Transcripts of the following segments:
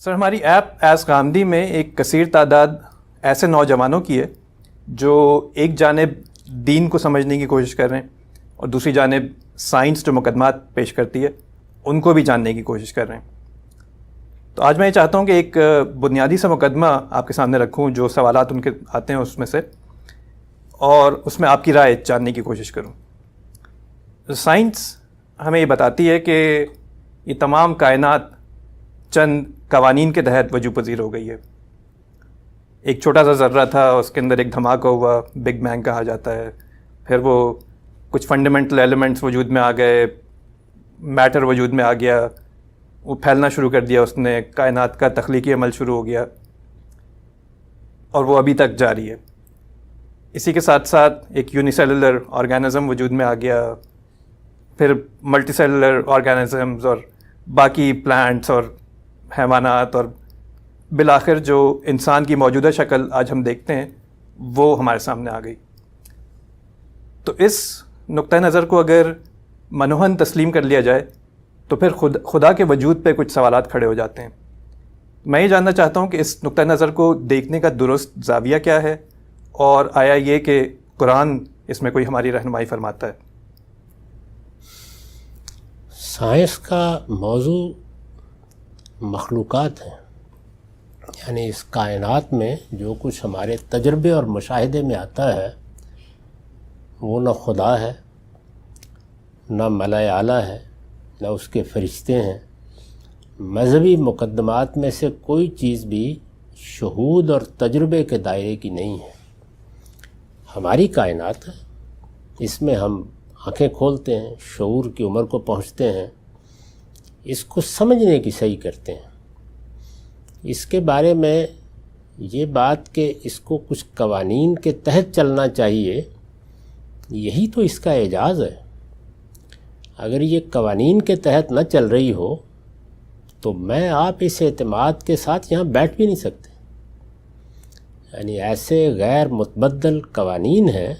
سر، ہماری app as Ghamidi میں ایک کثیر تعداد ایسے نوجوانوں کی ہے جو ایک جانب دین کو سمجھنے کی کوشش کر رہے ہیں اور دوسری جانب سائنس جو مقدمات پیش کرتی ہے ان کو بھی جاننے کی کوشش کر رہے ہیں. تو آج میں یہ چاہتا ہوں کہ ایک بنیادی سا مقدمہ آپ کے سامنے رکھوں، جو سوالات ان کے آتے ہیں اس میں سے، اور اس میں آپ کی رائے جاننے کی کوشش کروں. سائنس ہمیں یہ بتاتی ہے کہ یہ تمام کائنات چند قوانین کے تحت وجود پذیر ہو گئی ہے. ایک چھوٹا سا ذرہ تھا، اس کے اندر ایک دھماکہ ہوا، بگ بینگ کہا جاتا ہے. پھر وہ کچھ فنڈامنٹل ایلیمنٹس وجود میں آ گئے، میٹر وجود میں آ گیا، وہ پھیلنا شروع کر دیا، اس نے کائنات کا تخلیقی عمل شروع ہو گیا اور وہ ابھی تک جاری ہے. اسی کے ساتھ ساتھ ایک یونی سیلولر آرگینزم وجود میں آ گیا، پھر ملٹی سیلولر آرگینزمز اور باقی پلانٹس اور حیوانات، اور بالآخر جو انسان کی موجودہ شکل آج ہم دیکھتے ہیں وہ ہمارے سامنے آ گئی. تو اس نقطہ نظر کو اگر منوہن تسلیم کر لیا جائے تو پھر خدا کے وجود پہ کچھ سوالات کھڑے ہو جاتے ہیں. میں یہ جاننا چاہتا ہوں کہ اس نقطہ نظر کو دیکھنے کا درست زاویہ کیا ہے، اور آیا یہ کہ قرآن اس میں کوئی ہماری رہنمائی فرماتا ہے؟ سائنس کا موضوع مخلوقات ہیں، یعنی اس کائنات میں جو کچھ ہمارے تجربے اور مشاہدے میں آتا ہے وہ نہ خدا ہے، نہ ملائے اعلیٰ ہے، نہ اس کے فرشتے ہیں. مذہبی مقدمات میں سے کوئی چیز بھی شہود اور تجربے کے دائرے کی نہیں ہے. ہماری کائنات ہے، اس میں ہم آنکھیں کھولتے ہیں، شعور کی عمر کو پہنچتے ہیں، اس کو سمجھنے کی صحیح کرتے ہیں. اس کے بارے میں یہ بات کہ اس کو کچھ قوانین کے تحت چلنا چاہیے، یہی تو اس کا اعجاز ہے. اگر یہ قوانین کے تحت نہ چل رہی ہو تو میں آپ اس اعتماد کے ساتھ یہاں بیٹھ بھی نہیں سکتے. یعنی ایسے غیر متبدل قوانین ہیں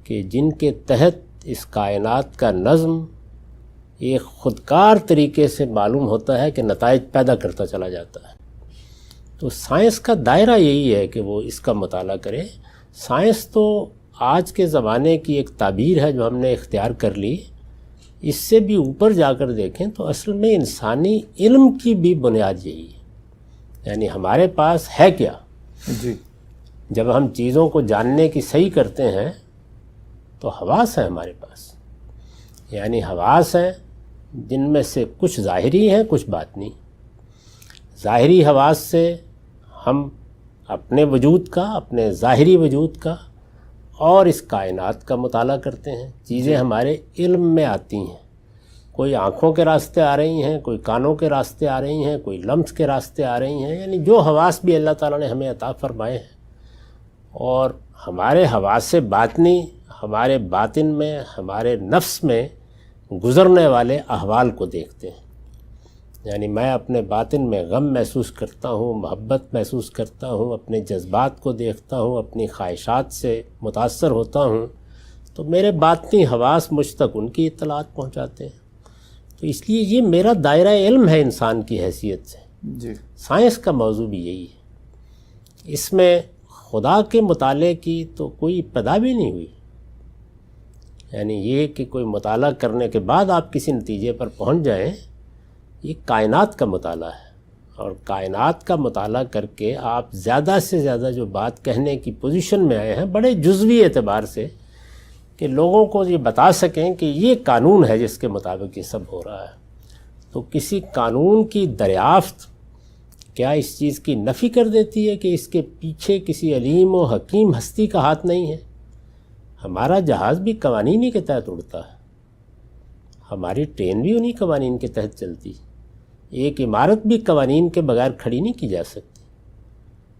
کہ جن کے تحت اس کائنات کا نظم ایک خودکار طریقے سے معلوم ہوتا ہے کہ نتائج پیدا کرتا چلا جاتا ہے. تو سائنس کا دائرہ یہی ہے کہ وہ اس کا مطالعہ کرے. سائنس تو آج کے زمانے کی ایک تعبیر ہے جو ہم نے اختیار کر لی. اس سے بھی اوپر جا کر دیکھیں تو اصل میں انسانی علم کی بھی بنیاد یہی ہے. یعنی ہمارے پاس ہے کیا؟ جی، جب ہم چیزوں کو جاننے کی صحیح کرتے ہیں تو حواس ہیں ہمارے پاس. یعنی حواس ہیں جن میں سے کچھ ظاہری ہیں، کچھ باطنی. ظاہری حواس سے ہم اپنے وجود کا، اپنے ظاہری وجود کا اور اس کائنات کا مطالعہ کرتے ہیں. چیزیں ہمارے علم میں آتی ہیں، کوئی آنکھوں کے راستے آ رہی ہیں، کوئی کانوں کے راستے آ رہی ہیں، کوئی لمس کے راستے آ رہی ہیں. یعنی جو حواس بھی اللہ تعالیٰ نے ہمیں عطا فرمائے ہیں، اور ہمارے حواس باطنی ہمارے باطن میں، ہمارے نفس میں گزرنے والے احوال کو دیکھتے ہیں. یعنی میں اپنے باطن میں غم محسوس کرتا ہوں، محبت محسوس کرتا ہوں، اپنے جذبات کو دیکھتا ہوں، اپنی خواہشات سے متاثر ہوتا ہوں، تو میرے باطنی حواس مجھ تک ان کی اطلاعات پہنچاتے ہیں. تو اس لیے یہ میرا دائرہ علم ہے انسان کی حیثیت سے. جی، سائنس کا موضوع بھی یہی ہے. اس میں خدا کے مطالعے کی تو کوئی ابتدا بھی نہیں ہوئی. یعنی یہ کہ کوئی مطالعہ کرنے کے بعد آپ کسی نتیجے پر پہنچ جائیں، یہ کائنات کا مطالعہ ہے. اور کائنات کا مطالعہ کر کے آپ زیادہ سے زیادہ جو بات کہنے کی پوزیشن میں آئے ہیں، بڑے جزوی اعتبار سے، کہ لوگوں کو یہ بتا سکیں کہ یہ قانون ہے جس کے مطابق یہ سب ہو رہا ہے. تو کسی قانون کی دریافت کیا اس چیز کی نفی کر دیتی ہے کہ اس کے پیچھے کسی علیم و حکیم ہستی کا ہاتھ نہیں ہے؟ ہمارا جہاز بھی قوانین ہی کے تحت اڑتا ہے، ہماری ٹرین بھی انہی قوانین کے تحت چلتی. ایک عمارت بھی قوانین کے بغیر کھڑی نہیں کی جا سکتی.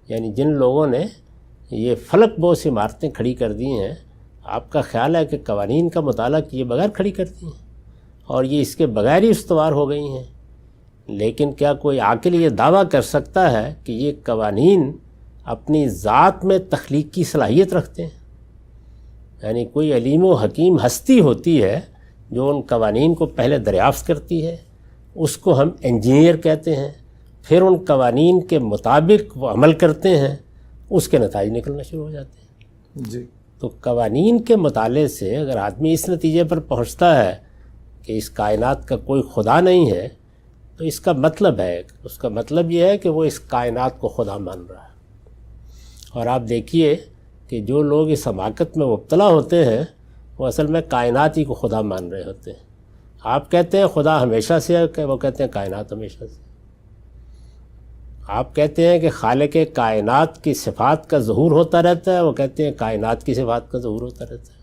یعنی جن لوگوں نے یہ فلک بوس عمارتیں کھڑی کر دی ہیں، آپ کا خیال ہے کہ قوانین کا مطالعہ کیے بغیر کھڑی کرتی ہیں، اور یہ اس کے بغیر ہی استوار ہو گئی ہیں. لیکن کیا کوئی عاقل یہ دعویٰ کر سکتا ہے کہ یہ قوانین اپنی ذات میں تخلیق کی صلاحیت رکھتے ہیں؟ یعنی کوئی علیم و حکیم ہستی ہوتی ہے جو ان قوانین کو پہلے دریافت کرتی ہے، اس کو ہم انجینئر کہتے ہیں، پھر ان قوانین کے مطابق وہ عمل کرتے ہیں، اس کے نتائج نکلنا شروع ہو جاتے ہیں۔ جی، تو قوانین کے مطالعے سے اگر آدمی اس نتیجے پر پہنچتا ہے کہ اس کائنات کا کوئی خدا نہیں ہے، تو اس کا مطلب ہے، اس کا مطلب یہ ہے کہ وہ اس کائنات کو خدا مان رہا ہے۔ اور آپ دیکھیے کہ جو لوگ اس حماقت میں مبتلا ہوتے ہیں وہ اصل میں کائنات ہی کو خدا مان رہے ہوتے ہیں۔ آپ کہتے ہیں خدا ہمیشہ سے ہے، کہ وہ کہتے ہیں کائنات ہمیشہ سے۔ آپ کہتے ہیں کہ خالق کائنات کی صفات کا ظہور ہوتا رہتا ہے، وہ کہتے ہیں کائنات کی صفات کا ظہور ہوتا رہتا ہے۔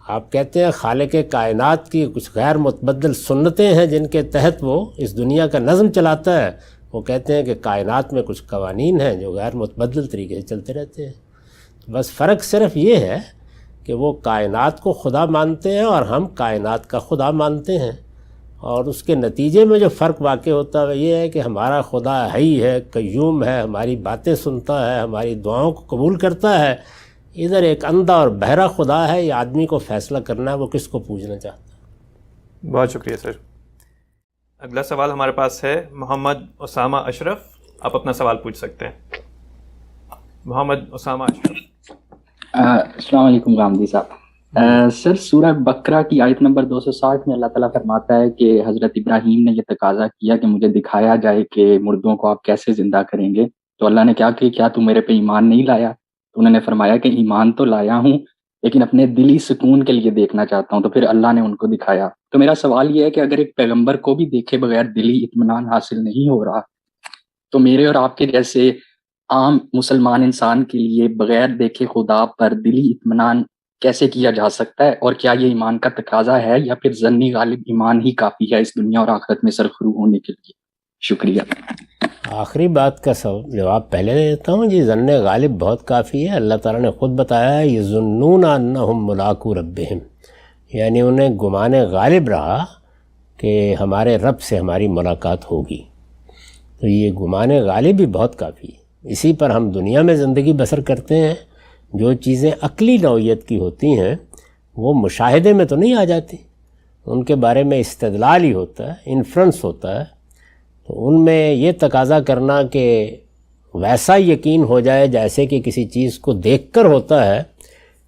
آپ کہتے ہیں خالق کائنات کی کچھ غیر متبدل سنتیں ہیں جن کے تحت وہ اس دنیا کا نظم چلاتا ہے، وہ کہتے ہیں کہ کائنات میں کچھ قوانین ہیں جو غیر متبدل طریقے سے چلتے رہتے ہیں۔ بس فرق صرف یہ ہے کہ وہ کائنات کو خدا مانتے ہیں اور ہم کائنات کا خدا مانتے ہیں، اور اس کے نتیجے میں جو فرق واقع ہوتا ہے وہ یہ ہے کہ ہمارا خدا حی ہے، قیوم ہے، ہماری باتیں سنتا ہے، ہماری دعاؤں کو قبول کرتا ہے۔ ادھر ایک اندھا اور بہرا خدا ہے، یہ آدمی کو فیصلہ کرنا ہے وہ کس کو پوجنا چاہتا ہے۔ بہت شکریہ سر۔ اگلا سوال ہمارے پاس ہے محمد اسامہ اشرف، آپ اپنا سوال پوچھ سکتے ہیں۔ محمد اسامہ اشرف۔ السلام علیکم غامدی صاحب۔ سر سورہ بقرہ کی آیت نمبر 260 میں اللہ تعالیٰ فرماتا ہے کہ حضرت ابراہیم نے یہ تقاضا کیا کہ مجھے دکھایا جائے کہ مردوں کو آپ کیسے زندہ کریں گے، تو اللہ نے کیا کہ کیا تو میرے پہ ایمان نہیں لایا؟ تو انہوں نے فرمایا کہ ایمان تو لایا ہوں لیکن اپنے دلی سکون کے لیے دیکھنا چاہتا ہوں، تو پھر اللہ نے ان کو دکھایا۔ تو میرا سوال یہ ہے کہ اگر ایک پیغمبر کو بھی دیکھے بغیر دلی اطمینان حاصل نہیں ہو رہا، تو میرے اور آپ کے جیسے عام مسلمان انسان کے لیے بغیر دیکھے خدا پر دلی اطمینان کیسے کیا جا سکتا ہے؟ اور کیا یہ ایمان کا تقاضا ہے یا پھر ظنی غالب ایمان ہی کافی ہے اس دنیا اور آخرت میں سرخرو ہونے کے لیے؟ شکریہ۔ آخری بات کا جواب پہلے دیتا ہوں جی، ظن غالب بہت کافی ہے۔ اللہ تعالیٰ نے خود بتایا ہے یظنون انہم ملاقو ربہم، یعنی انہیں گمان غالب رہا کہ ہمارے رب سے ہماری ملاقات ہوگی، تو یہ گمان غالب بھی بہت کافی ہے۔ اسی پر ہم دنیا میں زندگی بسر کرتے ہیں۔ جو چیزیں عقلی نوعیت کی ہوتی ہیں وہ مشاہدے میں تو نہیں آ جاتی، ان کے بارے میں استدلال ہی ہوتا ہے، انفرنس ہوتا ہے۔ تو ان میں یہ تقاضا کرنا کہ ویسا یقین ہو جائے جیسے کہ کسی چیز کو دیکھ کر ہوتا ہے،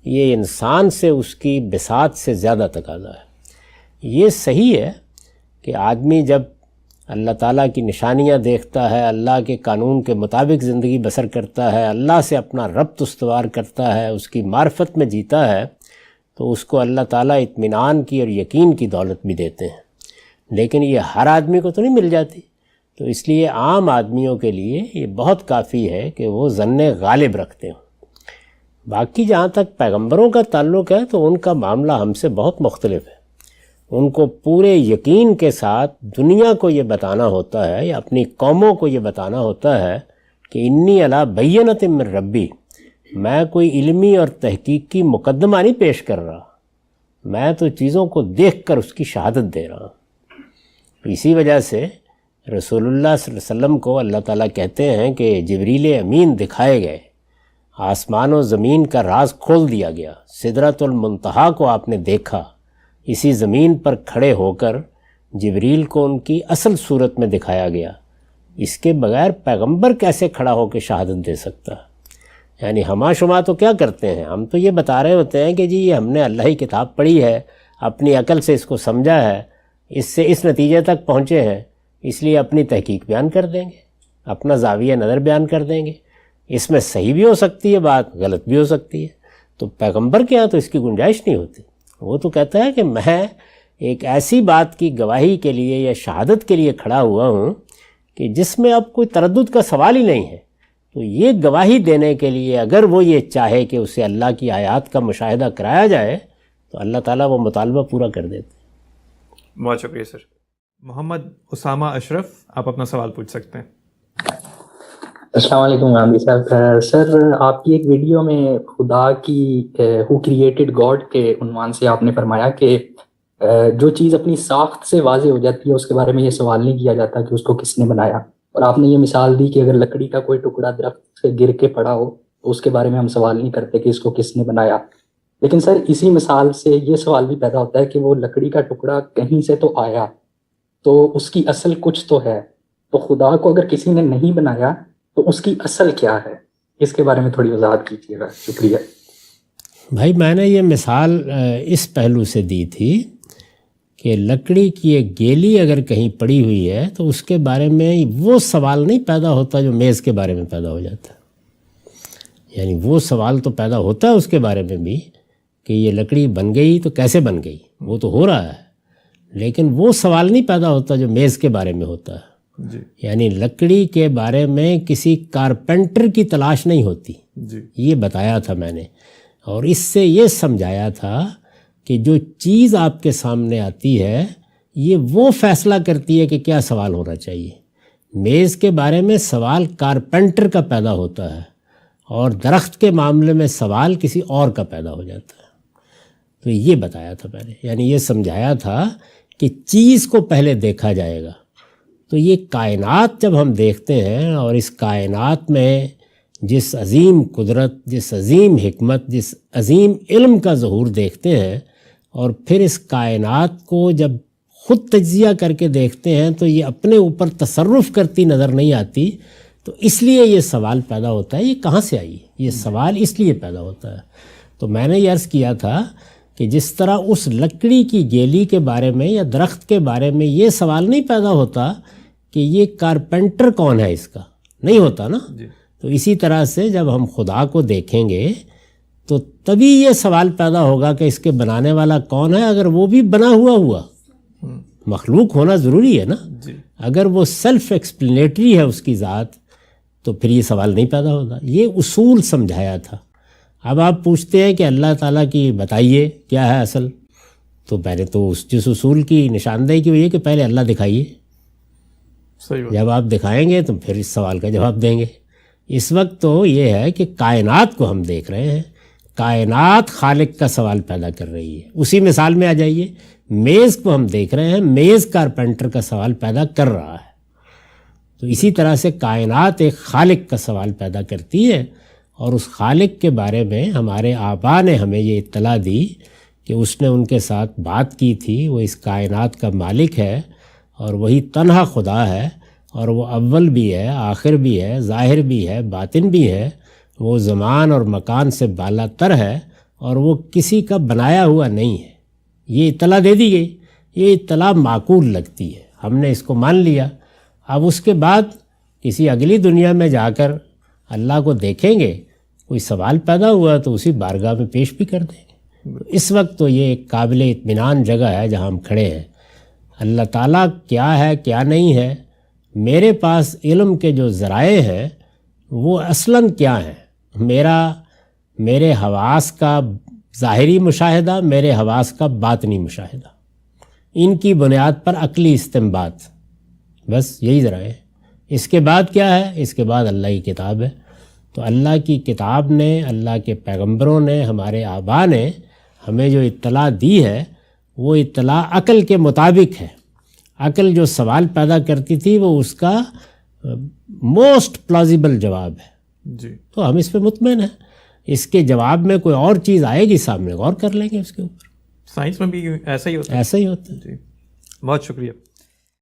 یہ انسان سے اس کی بساط سے زیادہ تقاضا ہے۔ یہ صحیح ہے کہ آدمی جب اللہ تعالیٰ کی نشانیاں دیکھتا ہے، اللہ کے قانون کے مطابق زندگی بسر کرتا ہے، اللہ سے اپنا ربط استوار کرتا ہے، اس کی معرفت میں جیتا ہے، تو اس کو اللہ تعالیٰ اطمینان کی اور یقین کی دولت بھی دیتے ہیں۔ لیکن یہ ہر آدمی کو تو نہیں مل جاتی، تو اس لیے عام آدمیوں کے لیے یہ بہت کافی ہے کہ وہ ظن غالب رکھتے ہوں۔ باقی جہاں تک پیغمبروں کا تعلق ہے تو ان کا معاملہ ہم سے بہت مختلف ہے۔ ان کو پورے یقین کے ساتھ دنیا کو یہ بتانا ہوتا ہے یا اپنی قوموں کو یہ بتانا ہوتا ہے کہ انی علی بینۃ من ربی، میں کوئی علمی اور تحقیقی مقدمہ نہیں پیش کر رہا، میں تو چیزوں کو دیکھ کر اس کی شہادت دے رہا ہوں۔ اسی وجہ سے رسول اللہ صلی اللہ علیہ وسلم کو اللہ تعالیٰ کہتے ہیں کہ جبریل امین دکھائے گئے، آسمان و زمین کا راز کھول دیا گیا، سدرۃ المنتہا کو آپ نے دیکھا، اسی زمین پر کھڑے ہو کر جبریل کو ان کی اصل صورت میں دکھایا گیا۔ اس کے بغیر پیغمبر کیسے کھڑا ہو کے شہادت دے سکتا ہے؟ یعنی ہما شما تو کیا کرتے ہیں، ہم تو یہ بتا رہے ہوتے ہیں کہ جی یہ ہم نے اللہ ہی کتاب پڑھی ہے، اپنی عقل سے اس کو سمجھا ہے، اس سے اس نتیجے تک پہنچے ہیں، اس لیے اپنی تحقیق بیان کر دیں گے، اپنا زاویہ نظر بیان کر دیں گے۔ اس میں صحیح بھی ہو سکتی ہے بات، غلط بھی ہو سکتی ہے، تو پیغمبر کے ہاں تو اس کی گنجائش نہیں ہوتی۔ وہ تو کہتا ہے کہ میں ایک ایسی بات کی گواہی کے لیے یا شہادت کے لیے کھڑا ہوا ہوں کہ جس میں اب کوئی تردد کا سوال ہی نہیں ہے، تو یہ گواہی دینے کے لیے اگر وہ یہ چاہے کہ اسے اللہ کی آیات کا مشاہدہ کرایا جائے تو اللہ تعالیٰ وہ مطالبہ پورا کر دیتے ہیں۔ بہت شکریہ سر۔ محمد اسامہ اشرف، آپ اپنا سوال پوچھ سکتے ہیں۔ السلام علیکم غامدی صاحب۔ سر آپ کی ایک ویڈیو میں خدا کی ہو کریٹڈ گاڈ کے عنوان سے آپ نے فرمایا کہ جو چیز اپنی ساخت سے واضح ہو جاتی ہے اس کے بارے میں یہ سوال نہیں کیا جاتا کہ اس کو کس نے بنایا، اور آپ نے یہ مثال دی کہ اگر لکڑی کا کوئی ٹکڑا درخت سے گر کے پڑا ہو تو اس کے بارے میں ہم سوال نہیں کرتے کہ اس کو کس نے بنایا۔ لیکن سر اسی مثال سے یہ سوال بھی پیدا ہوتا ہے کہ وہ لکڑی کا ٹکڑا کہیں سے تو آیا، تو اس کی اصل کچھ تو ہے، تو خدا کو اگر کسی نے نہیں بنایا تو اس کی اصل کیا ہے؟ اس کے بارے میں تھوڑی وضاحت کیجیے گا، شکریہ۔ بھائی میں نے یہ مثال اس پہلو سے دی تھی کہ لکڑی کی ایک گیلی اگر کہیں پڑی ہوئی ہے تو اس کے بارے میں وہ سوال نہیں پیدا ہوتا جو میز کے بارے میں پیدا ہو جاتا ہے۔ یعنی وہ سوال تو پیدا ہوتا ہے اس کے بارے میں بھی کہ یہ لکڑی بن گئی تو کیسے بن گئی، وہ تو ہو رہا ہے، لیکن وہ سوال نہیں پیدا ہوتا جو میز کے بارے میں ہوتا ہے۔ جی یعنی لکڑی کے بارے میں کسی کارپینٹر کی تلاش نہیں ہوتی، جی یہ بتایا تھا میں نے، اور اس سے یہ سمجھایا تھا کہ جو چیز آپ کے سامنے آتی ہے یہ وہ فیصلہ کرتی ہے کہ کیا سوال ہونا چاہیے۔ میز کے بارے میں سوال کارپینٹر کا پیدا ہوتا ہے اور درخت کے معاملے میں سوال کسی اور کا پیدا ہو جاتا ہے۔ تو یہ بتایا تھا میں نے، یعنی یہ سمجھایا تھا کہ چیز کو پہلے دیکھا جائے گا۔ تو یہ کائنات جب ہم دیکھتے ہیں اور اس کائنات میں جس عظیم قدرت، جس عظیم حکمت، جس عظیم علم کا ظہور دیکھتے ہیں، اور پھر اس کائنات کو جب خود تجزیہ کر کے دیکھتے ہیں تو یہ اپنے اوپر تصرف کرتی نظر نہیں آتی، تو اس لیے یہ سوال پیدا ہوتا ہے یہ کہاں سے آئی، یہ سوال اس لیے پیدا ہوتا ہے۔ تو میں نے یہ عرض کیا تھا کہ جس طرح اس لکڑی کی گیلی کے بارے میں یا درخت کے بارے میں یہ سوال نہیں پیدا ہوتا کہ یہ کارپینٹر کون ہے، اس کا نہیں ہوتا نا، تو اسی طرح سے جب ہم خدا کو دیکھیں گے تو تبھی یہ سوال پیدا ہوگا کہ اس کے بنانے والا کون ہے، اگر وہ بھی بنا ہوا مخلوق ہونا ضروری ہے نا، اگر وہ سیلف ایکسپلینیٹری ہے اس کی ذات تو پھر یہ سوال نہیں پیدا ہوگا۔ یہ اصول سمجھایا تھا۔ اب آپ پوچھتے ہیں کہ اللہ تعالیٰ کی بتائیے کیا ہے اصل، تو پہلے تو جس اصول کی نشاندہی کی ہوئی ہے کہ پہلے اللہ دکھائیے، جب آپ دکھائیں گے تو پھر اس سوال کا جواب دیں گے۔ اس وقت تو یہ ہے کہ کائنات کو ہم دیکھ رہے ہیں، کائنات خالق کا سوال پیدا کر رہی ہے۔ اسی مثال میں آ جائیے، میز کو ہم دیکھ رہے ہیں، میز کارپینٹر کا سوال پیدا کر رہا ہے۔ تو اسی طرح سے کائنات ایک خالق کا سوال پیدا کرتی ہے، اور اس خالق کے بارے میں ہمارے آبا نے ہمیں یہ اطلاع دی کہ اس نے ان کے ساتھ بات کی تھی، وہ اس کائنات کا مالک ہے اور وہی تنہا خدا ہے، اور وہ اول بھی ہے، آخر بھی ہے، ظاہر بھی ہے، باطن بھی ہے، وہ زمان اور مکان سے بالا تر ہے، اور وہ کسی کا بنایا ہوا نہیں ہے۔ یہ اطلاع دے دی گئی، یہ اطلاع معقول لگتی ہے، ہم نے اس کو مان لیا۔ اب اس کے بعد کسی اگلی دنیا میں جا کر اللہ کو دیکھیں گے، کوئی سوال پیدا ہوا تو اسی بارگاہ میں پیش بھی کر دیں گے۔ اس وقت تو یہ ایک قابل اطمینان جگہ ہے جہاں ہم کھڑے ہیں۔ اللہ تعالیٰ کیا ہے کیا نہیں ہے، میرے پاس علم کے جو ذرائع ہیں وہ اصلاً کیا ہیں، میرے حواس کا ظاہری مشاہدہ، میرے حواس کا باطنی مشاہدہ، ان کی بنیاد پر عقلی استنباط، بس یہی ذرائع ہے۔ اس کے بعد کیا ہے، اس کے بعد اللہ کی کتاب ہے۔ تو اللہ کی کتاب نے، اللہ کے پیغمبروں نے، ہمارے آبا نے ہمیں جو اطلاع دی ہے وہ اطلاع عقل کے مطابق ہے۔ عقل جو سوال پیدا کرتی تھی وہ اس کا موسٹ پلازیبل جواب ہے، جی تو ہم اس پہ مطمئن ہیں۔ اس کے جواب میں کوئی اور چیز آئے گی سامنے، غور کر لیں گے اس کے اوپر۔ سائنس میں بھی ایسا ہی ہوتا ہے۔ ایسا ہی ہوتا ہے۔ جی بہت شکریہ۔